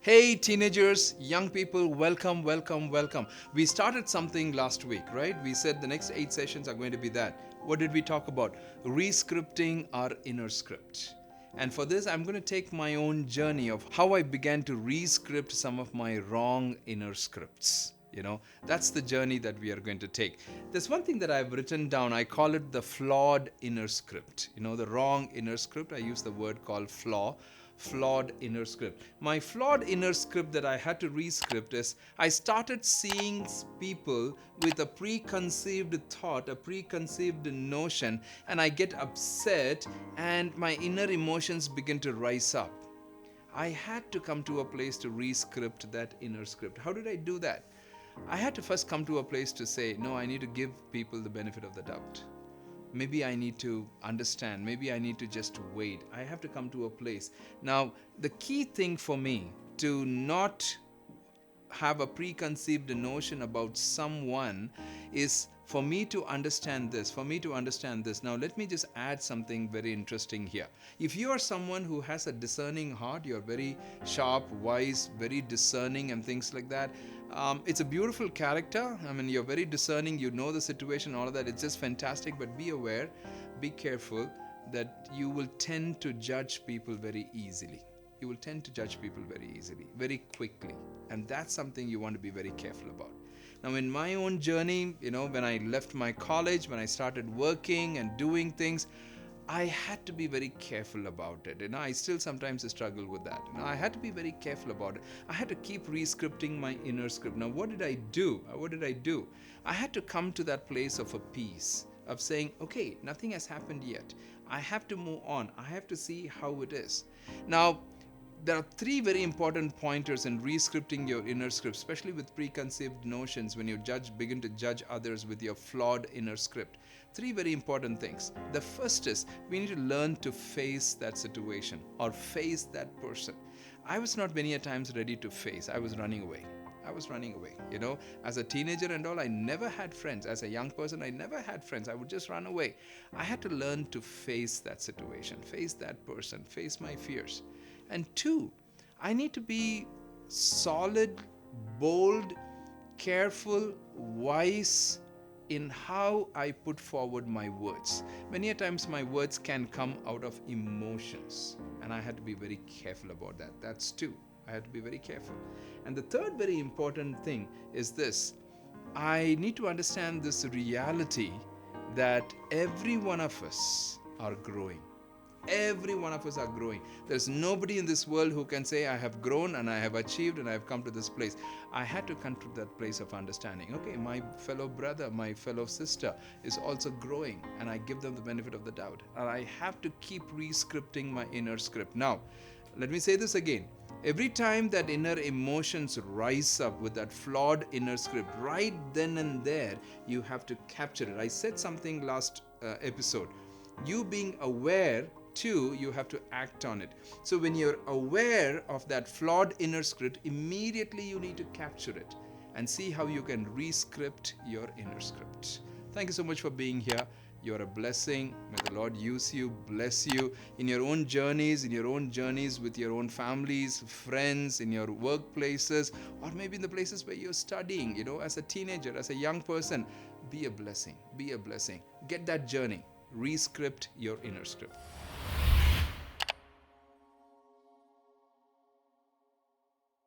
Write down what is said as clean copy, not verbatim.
Hey, teenagers, young people, welcome, welcome, welcome. We started something last week, right? We said the next 8 sessions are going to be that. What did we talk about? Rescripting our inner script. And for this, I'm going to take my own journey of how I began to rescript some of my wrong inner scripts. That's the journey that we are going to take. There's one thing that I've written down. I call it the flawed inner script. The wrong inner script. I use the word called flawed inner script. My flawed inner script that I had to rescript is I started seeing people with a preconceived thought, a preconceived notion, and I get upset and my inner emotions begin to rise up. I had to come to a place to rescript that inner script. How did I do that? I had to first come to a place to say, no, I need to give people the benefit of the doubt. Maybe I need to understand. Maybe I need to just wait. I have to come to a place. Now, the key thing for me to not have a preconceived notion about someone is for me to understand this. Now, let me just add something very interesting here. If you are someone who has a discerning heart, you're very sharp, wise, very discerning and things like that, it's a beautiful character. I mean, you're very discerning, you know the situation, all of that. It's just fantastic, but be aware, be careful that you will tend to judge people very easily. You will tend to judge people very easily, very quickly. And that's something you want to be very careful about. Now, in my own journey, when I left my college, when I started working and doing things, I had to be very careful about it. I still sometimes struggle with that. I had to be very careful about it. I had to keep rescripting my inner script. Now, what did I do? I had to come to that place of a peace, of saying, okay, nothing has happened yet. I have to move on. I have to see how it is. Now, there are three very important pointers in rescripting your inner script, especially with preconceived notions when you begin to judge others with your flawed inner script. Three very important things. The first is we need to learn to face that situation or face that person. I was not many a times ready to face. I was running away. As a teenager and all, I never had friends. As a young person, I never had friends. I would just run away. I had to learn to face that situation, face that person, face my fears. And two, I need to be solid, bold, careful, wise in how I put forward my words. Many a times my words can come out of emotions, and I had to be very careful about that. That's two. I had to be very careful. And the third very important thing is this. I need to understand this reality that every one of us are growing. Every one of us are growing. There's nobody in this world who can say, I have grown and I have achieved and I have come to this place. I had to come to that place of understanding. Okay, my fellow brother, my fellow sister is also growing, and I give them the benefit of the doubt. And I have to keep rescripting my inner script. Now, let me say this again. Every time that inner emotions rise up with that flawed inner script, right then and there, you have to capture it. I said something last episode. You being aware, too, you have to act on it. So when you're aware of that flawed inner script, immediately you need to capture it and see how you can rescript your inner script. Thank you so much for being here. You're a blessing. May the Lord use you, bless you in your own journeys, with your own families, friends, in your workplaces, or maybe in the places where you're studying, as a teenager, as a young person. Be a blessing. Get that journey. Rescript your inner script.